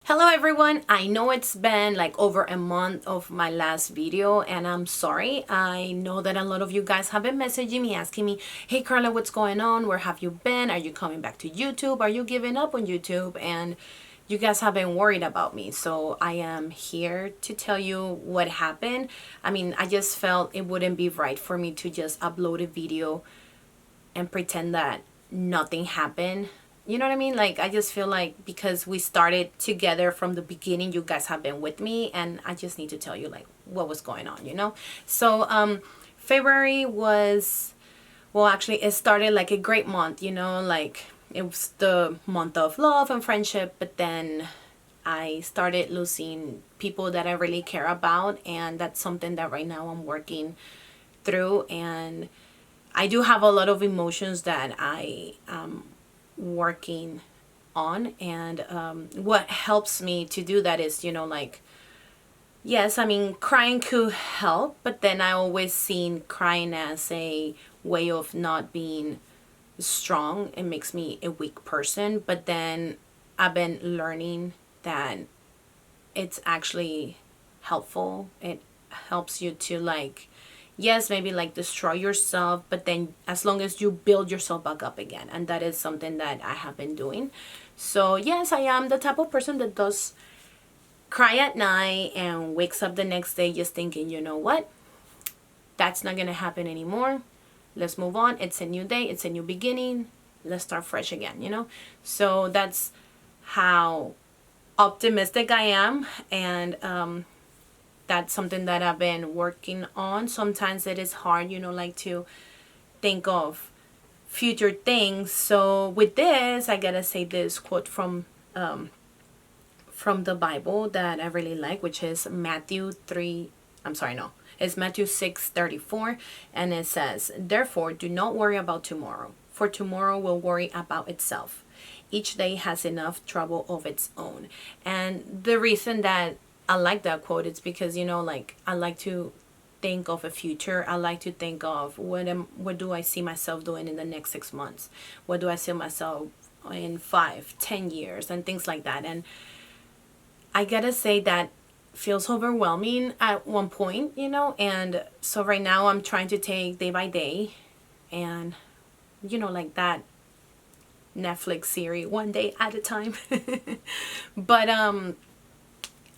Hello everyone, I know it's been like over a month of my last video and I'm sorry. I know that a lot of you guys have been messaging me asking me, hey Carla, what's going on? Where have you been? Are you coming back to YouTube? Are you giving up on YouTube? And you guys have been worried about me. So I am here to tell you what happened. I just felt it wouldn't be right for me to just upload a video and pretend that nothing happened. You know what I mean? Like, I just feel like because we started together from the beginning, you guys have been with me, and I just need to tell you like what was going on, you know? So, February was, well, actually, it started like a great month, you know, like it was the month of love and friendship, but then I started losing people that I really care about, and that's something that right now I'm working through. And I do have a lot of emotions that I am working on, and what helps me to do that is, you know, like, yes, crying could help, but then I always seen crying as a way of not being strong. It makes me a weak person, but then I've been learning that it's actually helpful. It helps you to, like, yes, maybe like destroy yourself, but then as long as you build yourself back up again. And that is something that I have been doing. So yes, I am the type of person that does cry at night and wakes up the next day just thinking, you know what, that's not gonna happen anymore. Let's move on. It's a new day, it's a new beginning. Let's start fresh again, you know? So that's how optimistic I am. And that's something that I've been working on. Sometimes it is hard, you know, like to think of future things. So with this, I gotta say this quote from the Bible that I really like, which is Matthew 3. I'm sorry, no. It's Matthew 6:34, and it says, "Therefore, do not worry about tomorrow, for tomorrow will worry about itself. Each day has enough trouble of its own." And the reason that I like that quote is because, you know, like, I like to think of a future. I like to think of what do I see myself doing in the next 6 months? What do I see myself in 5, 10 years, and things like that. And I gotta say that feels overwhelming at one point, you know. And so right now I'm trying to take day by day, and, you know, like that Netflix series, one day at a time. But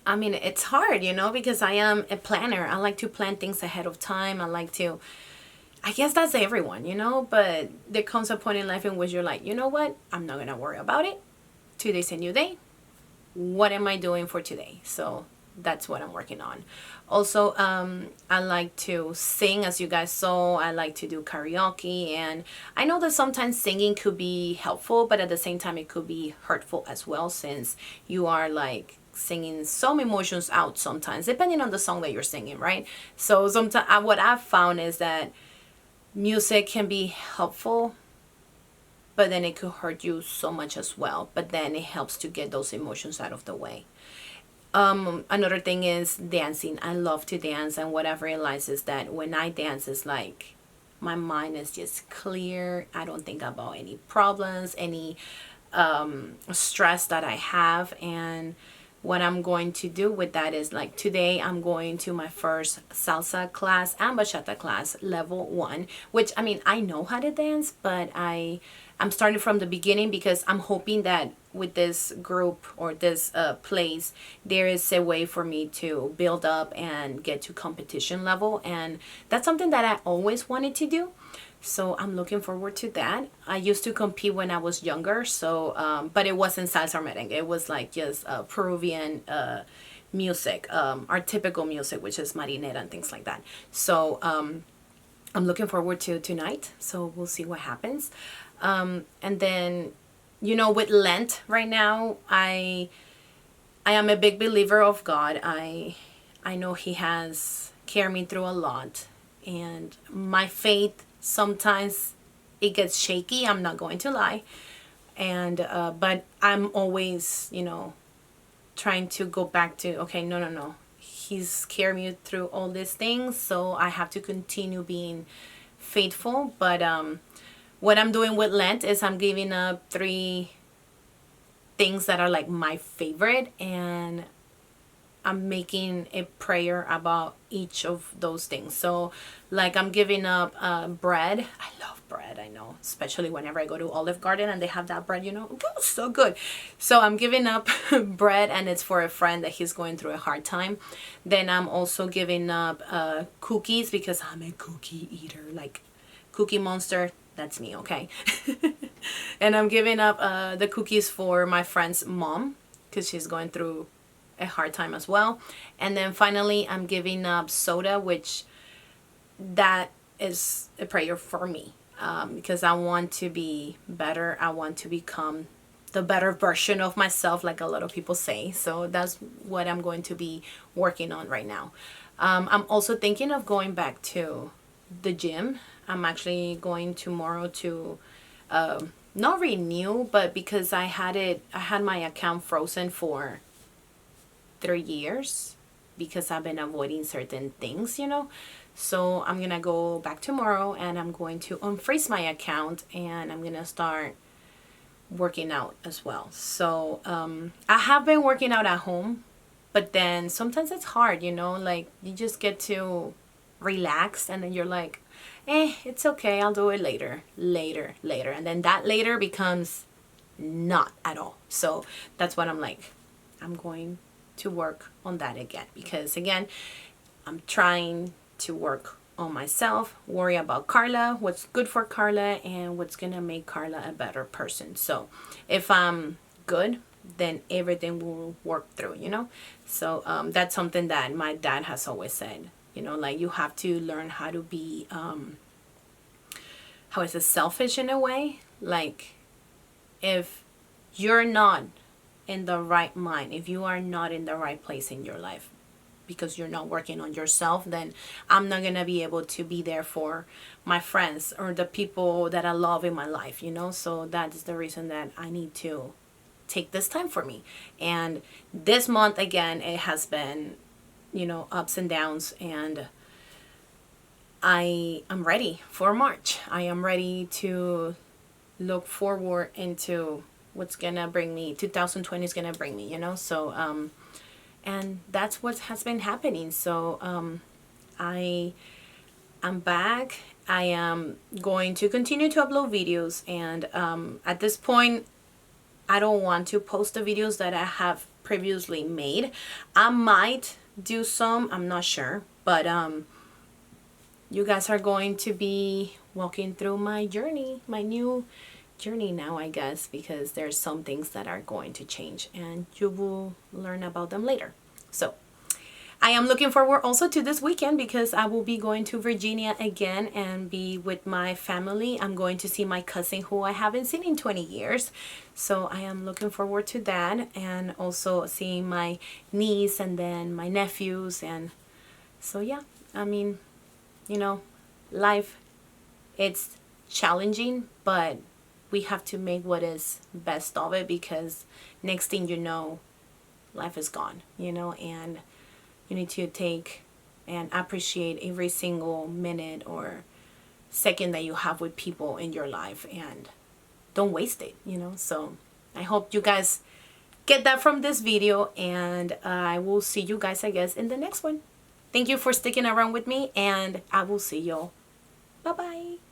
it's hard, you know, because I am a planner. I like to plan things ahead of time. I guess that's everyone, you know, but there comes a point in life in which you're like, you know what, I'm not gonna worry about it. Today's a new day. What am I doing for today? So that's what I'm working on. Also, I like to sing, as you guys saw. I like to do karaoke, and I know that sometimes singing could be helpful, but at the same time it could be hurtful as well, since you are like singing some emotions out sometimes, depending on the song that you're singing, right? So sometimes what I've found is that music can be helpful, but then it could hurt you so much as well. But then it helps to get those emotions out of the way. Another thing is dancing. I love to dance, and what I've realized is that when I dance, it's like my mind is just clear. I don't think about any problems, any stress that I have. And what I'm going to do with that is, like, today I'm going to my first salsa class and bachata class, level 1, which, I know how to dance, but I'm starting from the beginning because I'm hoping that with this group or this place, there is a way for me to build up and get to competition level. And that's something that I always wanted to do. So I'm looking forward to that. I used to compete when I was younger, so but it wasn't salsa or merengue. It was like just Peruvian music, our typical music, which is marinera and things like that. So I'm looking forward to tonight. So we'll see what happens. And then, you know, with Lent right now, I am a big believer of God. I know He has carried me through a lot, and my faith sometimes it gets shaky. I'm not going to lie, and but I'm always, you know, trying to go back to, okay, no, no, no. He's carried me through all these things, so I have to continue being faithful. But what I'm doing with Lent is I'm giving up things that are like my favorite, and I'm making a prayer about each of those things. So like I'm giving up bread. I love bread, I know, especially whenever I go to Olive Garden and they have that bread, you know, oh, so good. So I'm giving up bread, and it's for a friend that he's going through a hard time. Then I'm also giving up cookies, because I'm a cookie eater, like Cookie Monster, that's me, okay? And I'm giving up the cookies for my friend's mom, because she's going through a hard time as well. And then finally I'm giving up soda, which that is a prayer for me, because I want to be better. I want to become the better version of myself, like a lot of people say. So that's what I'm going to be working on right now. I'm also thinking of going back to the gym. I'm actually going tomorrow to not renew, but because I had my account frozen for 3 years because I've been avoiding certain things, you know. So I'm gonna go back tomorrow, and I'm going to unfreeze my account, and I'm gonna start working out as well. So I have been working out at home, but then sometimes it's hard, you know, like you just get to relax, and then you're like, it's okay, I'll do it later, and then that later becomes not at all. So that's what I'm like, I'm going to work on that again, because again, I'm trying to work on myself, worry about Carla, what's good for Carla, and what's gonna make Carla a better person. So if I'm good, then everything will work through, you know. So that's something that my dad has always said, you know, like you have to learn how to be how is it, selfish in a way. Like if you're not in the right mind, if you are not in the right place in your life, because you're not working on yourself, then I'm not gonna be able to be there for my friends or the people that I love in my life, you know. So that is the reason that I need to take this time for me. And this month again, it has been, you know, ups and downs, and I am ready for March. I am ready to look forward into what's gonna bring me, 2020 is gonna bring me, you know. So and that's what has been happening. So I'm back. I am going to continue to upload videos, and at this point I don't want to post the videos that I have previously made. I might do some, I'm not sure, but you guys are going to be walking through my journey, my new journey now, I guess, because there's some things that are going to change, and you will learn about them later. So I am looking forward also to this weekend, because I will be going to Virginia again and be with my family. I'm going to see my cousin who I haven't seen in 20 years. So I am looking forward to that, and also seeing my niece and then my nephews. And so yeah, I mean, you know, life, it's challenging, but we have to make what is best of it, because next thing you know, life is gone, you know. And you need to take and appreciate every single minute or second that you have with people in your life, and don't waste it, you know. So I hope you guys get that from this video, and I will see you guys, I guess, in the next one. Thank you for sticking around with me, and I will see y'all. Bye bye.